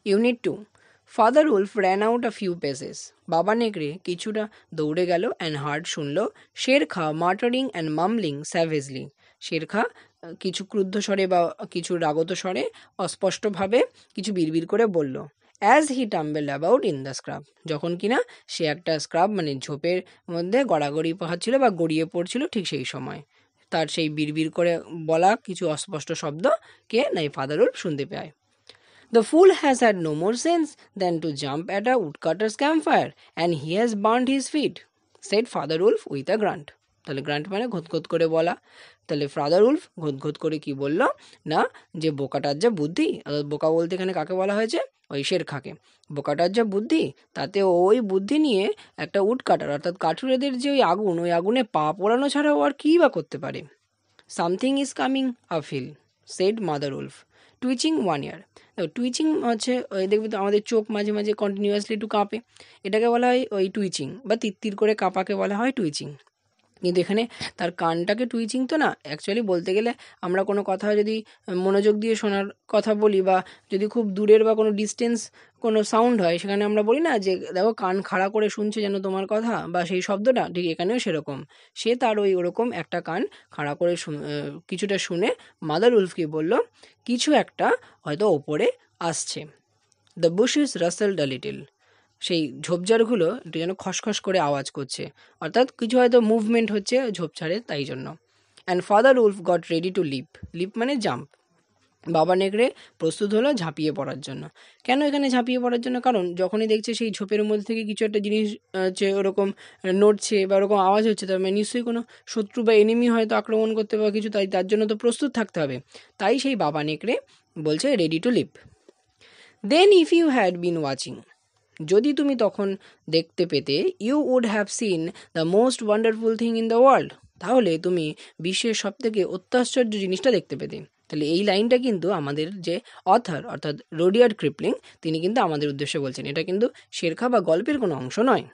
Unit 2. Father Wolf ran out a few paces. বাবা নেকড়ে কিছুটা দৌড়ে গেল and heard শুনল শের খা muttering and mumbling savagely. শের খা কিছু ক্রুদ্ধ স্বরে বা কিছু রাগত স্বরে অস্পষ্টভাবে কিছু বিড়বিড় করে বলল। As he tumble about in the scrub, যখন কিনা সে একটা স্ক্রাব মানে ঝোপের মধ্যে গড়াগড়ি পাচ্ছিল বা গড়িয়ে পড়ছিল ঠিক সেই সময় তার সেই বিড়বিড় করে বলা কিছু অস্পষ্ট শব্দকে নাই ফাদার উলফ শুনতে পায়। The fool has had no more sense than to jump at a woodcutter's campfire, and he has burnt his feet, said Father Wolf with a grunt. তাহলে গ্রান্ট মানে ঘোতঘোত করে বলা। তাহলে ফাদার উলফ ঘোতঘোত করে কি বলল না, যে বোকাটার যা বুদ্ধি, বোকা বলতে এখানে কাকে বলা হয়েছে, ওই শের খাকে, বোকাটার যা বুদ্ধি তাতে ওই বুদ্ধি নিয়ে একটা উড কাটার অর্থাৎ কাঠুরেদের যে ওই আগুনে পা পোড়ানো ছাড়াও আর কী বা করতে পারে। Something is coming uphill, said mother wolf, twitching one ear. Twitching হচ্ছে ওই দেখবে তো আমাদের চোখ মাঝে মাঝে কন্টিনিউয়াসলি একটু কাঁপে, এটাকে বলা হয় ওই টুইচিং, বা তিত্তির করে কাঁপাকে বলা হয় টুইচিং। কিন্তু এখানে তার কানটাকে টুইচিং তো না, অ্যাকচুয়ালি বলতে গেলে আমরা কোনো কথা যদি মনোযোগ দিয়ে শোনার কথা বলি বা যদি খুব দূরের বা কোনো ডিস্টেন্স কোনো সাউন্ড হয় সেখানে আমরা বলি না যে দেখো কান খাড়া করে শুনছে যেন তোমার কথা, বা সেই শব্দটা ঠিক এখানেও সেরকম। সে তার ওরকম একটা কান খাড়া করে কিছুটা শুনে মাদার উলফকে বলল কিছু একটা হয়তো ওপরে আসছে। দ্য বুশেস রাসেলড আ লিটিল, সেই ঝোপঝাড়গুলো একটু যেন খসখস করে আওয়াজ করছে, অর্থাৎ কিছু হয়তো মুভমেন্ট হচ্ছে ঝোপঝাড়ে তাই জন্য। And father wolf got ready to leap মানে জাম্প, বাবা নেকড়ে প্রস্তুত হলো ঝাঁপিয়ে পড়ার জন্য। কেন এখানে ঝাঁপিয়ে পড়ার জন্য, কারণ যখনই দেখছে সেই ঝোপের মধ্যে থেকে কিছু একটা জিনিস হচ্ছে ওরকম নড়ছে বা ওরকম আওয়াজ হচ্ছে, তার মানে নিশ্চয়ই কোনো শত্রু বা এনিমি হয়তো আক্রমণ করতে বা কিছু, তাই তার জন্য তো প্রস্তুত থাকতে হবে। তাই সেই বাবা নেকড়ে বলছে ready to leap. Then if you had been watching, যদি তুমি তখন দেখতে পেতে, you would have seen the most wonderful thing in the world, তাহলে তুমি বিশ্বের সবথেকে অত্যাশ্চর্য জিনিসটা দেখতে পেতে। তাহলে এই লাইনটা কিন্তু আমাদের যে অথার অর্থাৎ রুডিয়ার্ড ক্রিপলিং তিনি কিন্তু আমাদের উদ্দেশ্যে বলছেন, এটা কিন্তু শেরখা বা গল্পের কোনো অংশ নয়।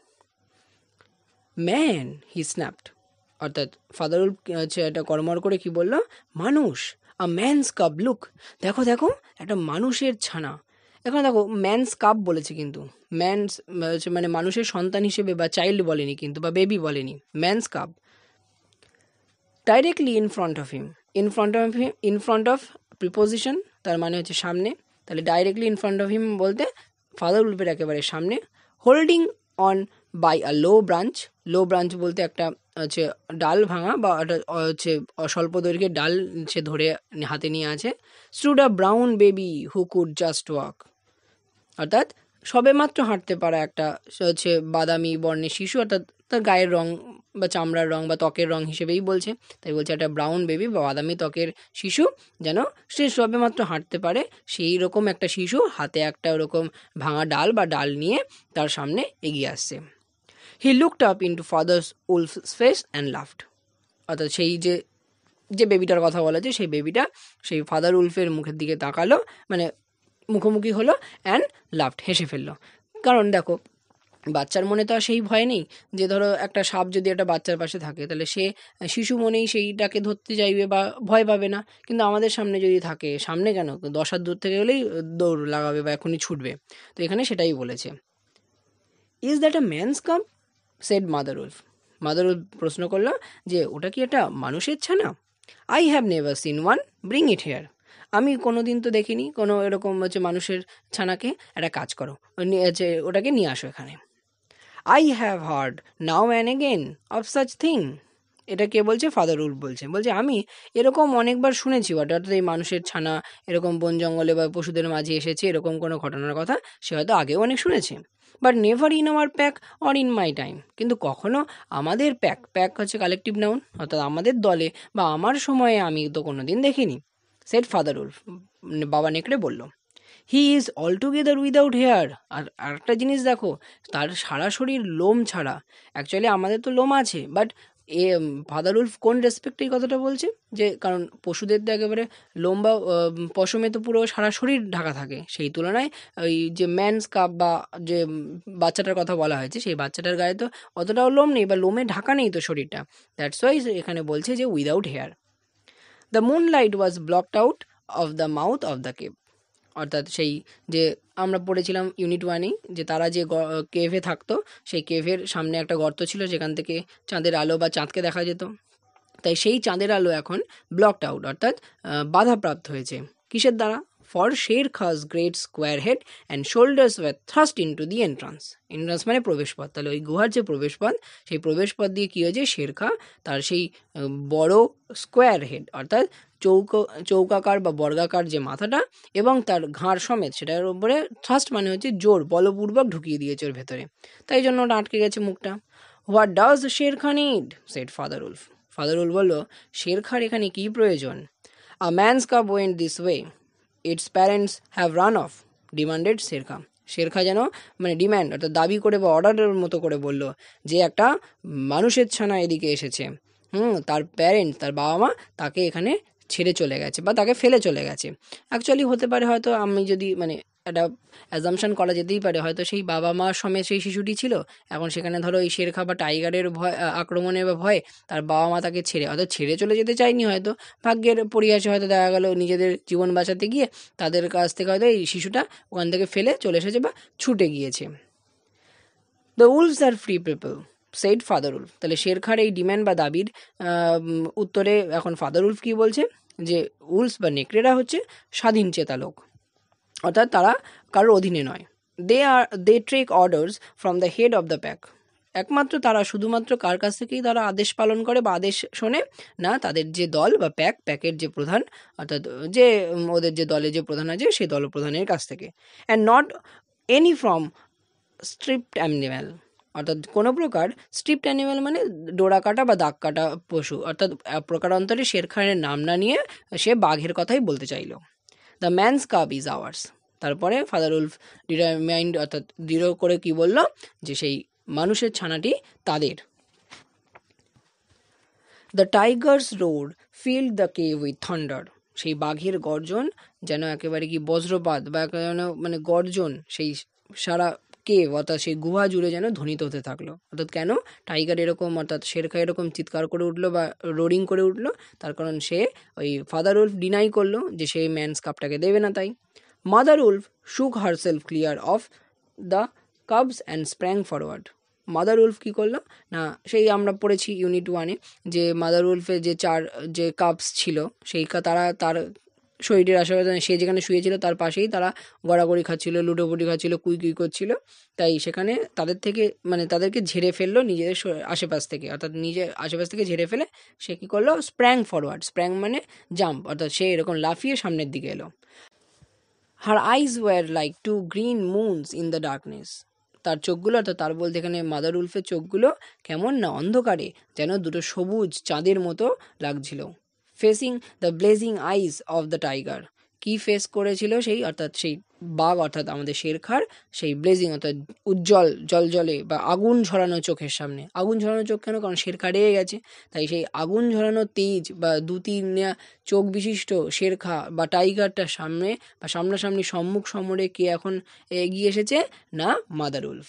ম্যান, হি স্ন্যাপড, অর্থাৎ ফাদার উলফ হচ্ছে এটা কর্মর করে কি বলল, মানুষ, আ ম্যানস কাপ, লুক, দেখো দেখো একটা মানুষের ছানা। এখন দেখো ম্যানস কাপ বলেছে, কিন্তু ম্যানস মানে মানুষের সন্তান হিসেবে বা চাইল্ড বলেনি কিন্তু, বা বেবি বলেনি, man's cub. Directly in front of him, in front of preposition, তার মানে হচ্ছে সামনে। তাহলে directly in front of him বলতে ফাদার উলফের একেবারে সামনে। Holding on by a low branch বলতে একটা হচ্ছে ডাল ভাঙা বা একটা হচ্ছে স্বল্প দৈর্ঘ্যের ডাল সে ধরে হাতে নিয়ে আছে। Stood a brown baby who could just walk, অর্থাৎ সবে মাত্র হাঁটতে পারা একটা হচ্ছে বাদামি বর্ণের শিশু, অর্থাৎ তার গায়ের রং বা চামড়ার রং বা ত্বকের রং হিসেবেই বলছে, তাই বলছে একটা ব্রাউন বেবি বা বাদামি ত্বকের শিশু যেন সে সবে মাত্র হাঁটতে পারে, সেই রকম একটা শিশু হাতে একটা ওরকম ভাঙা ডাল বা ডাল নিয়ে তার সামনে এগিয়ে আসছে। He looked up into father's wolves face and laughed, অর্থাৎ সেই যে বেবিটার কথা বলা যে সেই বেবিটা সেই ফাদার উলফের মুখের দিকে তাকালো, মানে মুখোমুখি হলো, অ্যান্ড লাফড, হেসে ফেললো। কারণ দেখো বাচ্চার মনে তো আর সেই ভয় নেই যে ধরো একটা সাপ যদি একটা বাচ্চার পাশে থাকে তাহলে সে শিশু মনেই সেইটাকে ধরতে চাইবে বা ভয় পাবে না, কিন্তু আমাদের সামনে যদি থাকে, সামনে কেন 10 হাত দূর থেকে হলেই দৌড় লাগাবে বা এখনই ছুটবে। তো এখানে সেটাই বলেছে। Is that a man's cub, said mother wolf, mother wolf প্রশ্ন করলো যে ওটা কি একটা মানুষের ছানা। I have never seen one, bring it here, আমি কোনো দিন তো দেখিনি কোনো এরকম হচ্ছে মানুষের ছানাকে, একটা কাজ করো হচ্ছে ওটাকে নিয়ে আসো এখানে। I have heard now and again of such thing, এটা কে বলছে, ফাদার উলফ বলছে আমি এরকম অনেকবার শুনেছি, অর্থাৎ এই মানুষের ছানা এরকম বন জঙ্গলে বা পশুদের মাঝে এসেছে, এরকম কোনো ঘটনার কথা সে হয়তো আগেও অনেক শুনেছে। But never in our pack or in my time, কিন্তু কখনো আমাদের প্যাক হচ্ছে কালেকটিভ নাউন, অর্থাৎ আমাদের দলে বা আমার সময়ে আমি তো কোনো দিন দেখিনি। সেড ফাদার উলফ, বাবা নেকড়ে বলল। He is altogether without hair, আর আরেকটা জিনিস দেখো, তার সারা শরীর লোম ছাড়া। অ্যাকচুয়ালি আমাদের তো লোম আছে, বাট ফাদার উলফ কোন রেসপেক্টে এই কথাটা বলছে, যে কারণ পশুদের তো একেবারে লোম বা পশমে তো পুরো সারা শরীর ঢাকা থাকে, সেই তুলনায় ওই যে ম্যানস কাপ বা যে বাচ্চাটার কথা বলা হয়েছে সেই বাচ্চাটার গায়ে তো অতটাও লোম নেই বা লোমে ঢাকা নেই তো শরীরটা, দ্যাটস ওয়াই এখানে বলছে যে without hair. The moonlight was blocked out of the mouth of the cave, অর্থাৎ সেই যে আমরা পড়েছিলাম ইউনিট 1-এই যে তারা যে কেভে থাকতো, সেই কেভের সামনে একটা গর্ত ছিল যেখান থেকে চাঁদের আলো বা চাঁদকে দেখা যেত। তাই সেই চাঁদের আলো এখন ব্লকড আউট, অর্থাৎ বাধাপ্রাপ্ত হয়েছে। কিসের দ্বারা? For Shere Khan's great square head and shoulders were thrust into the entrance. Entrance মানে প্রবেশপথ। তাহলে ওই গুহার যে প্রবেশপথ, সেই প্রবেশপথ দিয়ে কী হয়েছে, শের খা তার সেই বড় স্কোয়ার হেড অর্থাৎ চৌকাকার বা বর্গাকার যে মাথাটা এবং তার ঘাড় সমেত সেটার উপরে থ্রাস্ট মানে হচ্ছে জোর, বলপূর্বক ঢুকিয়ে দিয়েছে ওর ভেতরে, তাই জন্য ওটা আটকে গেছে মুখটা। What does Shere Khan need, said father wolf. Father wolf বলল, শের খার এখানে কী প্রয়োজন? A man's cub went this way, its parents have run off, demanded Shere Khan. Shere খা যেন মানে ডিম্যান্ড অর্থাৎ দাবি করে বা অর্ডারের মতো করে বলল যে একটা মানুষের ছানা এদিকে এসেছে, তার প্যারেন্ট, তার বাবা মা তাকে এখানে ছেড়ে চলে গেছে বা তাকে ফেলে চলে গেছে। অ্যাকচুয়ালি হতে পারে হয়তো, আমি যদি মানে একটা অ্যাজাম্পশন করা যেতেই পারে, হয়তো সেই বাবা মা সমেত সেই শিশুটি ছিল, এখন সেখানে ধরো এই শের খা বা টাইগারের ভয়, আক্রমণে বা ভয়ে তার বাবা মা তাকে ছেড়ে হয়তো ছেড়ে চলে যেতে চায়নি, হয়তো ভাগ্যের পরিহাসে হয়তো দেখা গেল নিজেদের জীবন বাঁচাতে গিয়ে তাদের কাছ থেকে হয়তো এই শিশুটা ওখান থেকে ফেলে চলে এসেছে বা ছুটে গিয়েছে। The wolves are free people, said father wolf. তাহলে শের খার এই ডিম্যান্ড বা দাবির উত্তরে এখন ফাদার উলফ কী বলছে, যে উলফস বা নেকড়েরা হচ্ছে স্বাধীন চেতা লোক, অর্থাৎ তারা কারোর অধীনে নয়। They take orders from the head of the pack. একমাত্র তারা শুধুমাত্র কার কাছ থেকেই তারা আদেশ পালন করে বা আদেশ শোনে না, তাদের যে দল বা প্যাকের যে প্রধান, অর্থাৎ যে ওদের যে দলের যে প্রধান আছে সেই দলপ্রধানের কাছ থেকে। And not any from স্ট্রিপ্ট animal, অর্থাৎ কোনো প্রকার স্ট্রিপ্ট অ্যানিম্যাল মানে ডোরা কাটা বা দাগ কাটা পশু, অর্থাৎ প্রকারান্তরে শের খানের নাম না নিয়ে সে বাঘের কথাই বলতে চাইল। The man's cup is ours. তারপরে ফাদার উলফ ডিটারমাইন্ড অর্থাৎ দৃঢ় করে কি বলল, যে সেই মানুষের ছানাটি তাদের। The Tigers road field the cave with thunder. সেই বাঘের গর্জন যেন একেবারে কি বজ্রপাত বা যেন মানে গর্জন সেই সারা কেভ অর্থাৎ সেই গুহা জুড়ে যেন ধ্বনিত হতে থাকলো। অর্থাৎ কেন টাইগার এরকম অর্থাৎ শের খা এরকম চিৎকার করে উঠলো বা রোরিং করে উঠলো, তার কারণ সে ওই ফাদার উলফ ডিনাই করলো যে সে ম্যানস কাপটাকে দেবে না। তাই mother wolf shook herself clear of the cubs and sprang forward. Mother wolf কী করলো না, সেই আমরা পড়েছি ইউনিট 1-এ যে মাদার উলফের যে 4 যে কাবস ছিল, সেই তারা তার শরীরের আশেপাশে সে যেখানে শুয়েছিল তার পাশেই তারা গড়াগড়ি খাচ্ছিল, লুটোপুটি খাচ্ছিল, কুই করছিল। তাই সেখানে তাদের থেকে মানে তাদেরকে ঝেড়ে ফেললো নিজেদের আশেপাশ থেকে, অর্থাৎ নিজের আশেপাশ থেকে ঝেড়ে ফেলে সে কী করলো, স্প্র্যাং ফরওয়ার্ড। স্প্র্যাং মানে জাম্প, অর্থাৎ সে এরকম লাফিয়ে সামনের দিকে এলো। Her eyes were like two green moons in the darkness. তার চোখগুলো, অর্থাৎ তার বলতে এখানে মাদার উলফের চোখগুলো কেমন না অন্ধকারে যেন দুটো সবুজ চাঁদের মতো লাগছিল। Facing the blazing eyes of the tiger. কি ফেস করেছিল সেই, অর্থাৎ সেই বাঘ অর্থাৎ আমাদের শের খার সেই ব্লেজিং অর্থাৎ উজ্জ্বল জলজলে বা আগুন ঝরানো চোখের সামনে। আগুন ঝরানো চোখ কেন? কারণ শের খা রেগে গেছে, তাই সেই আগুন ঝরানো তেজ বা চোখ বিশিষ্ট শের খা বা টাইগারটার সামনে বা সামনাসামনি সম্মুখ সমরে কে এখন এগিয়ে এসেছে না, mother wolf.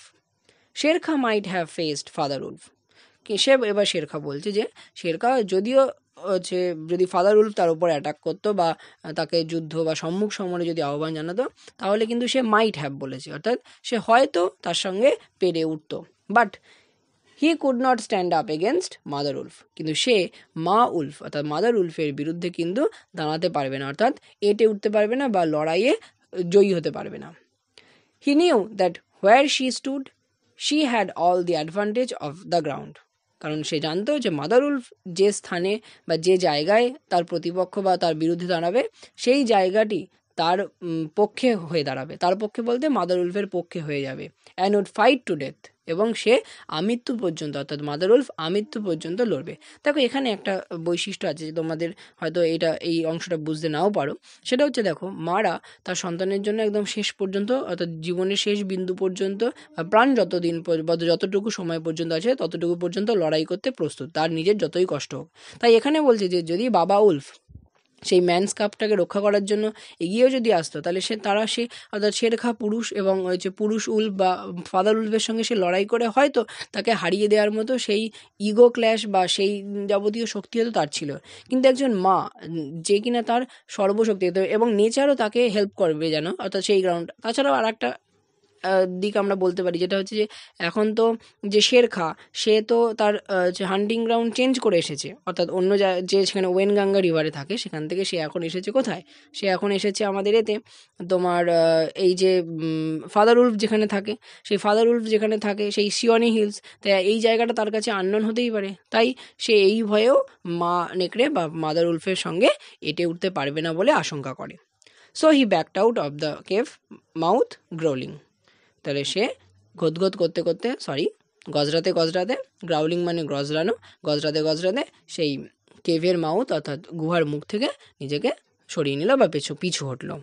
Shere Khan might have faced father wolf. সে এবার শের খা বলছে যে শের খা যদিও হচ্ছে যদি ফাদার উলফ তার উপর অ্যাটাক করতো বা তাকে যুদ্ধ বা সম্মুখ সমরে যদি আহ্বান জানাতো, তাহলে কিন্তু সে মাইট হ্যাভ বলেছে, অর্থাৎ সে হয়তো তার সঙ্গে পেরে উঠতো। But he could not stand up against mother Wolf. কিন্তু সে মা উলফ অর্থাৎ মাদার উলফের বিরুদ্ধে কিন্তু দাঁড়াতে পারবে না, অর্থাৎ এঁটে উঠতে পারবে না বা লড়াইয়ে জয়ী হতে পারবে না। He knew that where she stood she had all the advantage of the ground. কারণ সে জানতো যে মাদার উলফ যে স্থানে বা যে জায়গায় তার প্রতিপক্ষ বা তার বিরুদ্ধে দাঁড়াবে, সেই জায়গাটি তার পক্ষে হয়ে দাঁড়াবে। তার পক্ষে বলতে মাদার উলফের পক্ষে হয়ে যাবে। And would fight to death, এবং সে আমৃত্যু পর্যন্ত অর্থাৎ মাদার উলফ আমৃত্যু পর্যন্ত লড়বে। দেখো এখানে একটা বৈশিষ্ট্য আছে যে তোমাদের হয়তো এই অংশটা বুঝতে নাও পারো। সেটা হচ্ছে দেখো মারা তার সন্তানের জন্য একদম শেষ পর্যন্ত অর্থাৎ জীবনের শেষ বিন্দু পর্যন্ত প্রাণ যতদিন যতটুকু সময় পর্যন্ত আছে ততটুকু পর্যন্ত লড়াই করতে প্রস্তুত, তার নিজের যতই কষ্ট হোক। তাই এখানে বলছে যে যদি বাবা উলফ সেই ম্যানস কাপটাকে রক্ষা করার জন্য এগিয়েও যদি আসতো, তাহলে সে অর্থাৎ শেরখা পুরুষ এবং হচ্ছে পুরুষ উল্ফ বা ফাদার উল্ফের সঙ্গে সে লড়াই করে হয়তো তাকে হারিয়ে দেওয়ার মতো সেই ইগো ক্ল্যাশ বা সেই যাবতীয় শক্তি হয়তো তার ছিল। কিন্তু একজন মা যে কিনা তার সর্বশক্তি এবং নেচারও তাকে হেল্প করবে যেন, অর্থাৎ সেই গ্রাউন্ড। তাছাড়াও আর একটা দিক আমরা বলতে পারি, যেটা হচ্ছে যে এখন তো যে শেরখা, সে তো তার যে হান্টিং গ্রাউন্ড চেঞ্জ করে এসেছে, অর্থাৎ অন্য যে সেখানে ওয়েনগাঙ্গা রিভারে থাকে সেখান থেকে সে এখন এসেছে কোথায়, সে এখন এসেছে আমাদের এতে তোমার এই যে ফাদার উল্ফ যেখানে থাকে, সেই ফাদার উল্ফ যেখানে থাকে সেই সিওনি হিলস, তাই এই জায়গাটা তার কাছে আননোন হতেই পারে, তাই সে এই ভয়েও মা নেকড়ে বা মাদার উল্ফের সঙ্গে এঁটে উঠতে পারবে না বলে আশঙ্কা করে। So he backed out of the cave mouth growling. তাহলে সে গদগদ করতে করতে গজরাতে গ্রাউলিং মানে গজরাতে সেই কেভের মাউথ অর্থাৎ গুহার মুখ থেকে নিজেকে সরিয়ে নিল বা পিছু হটলো।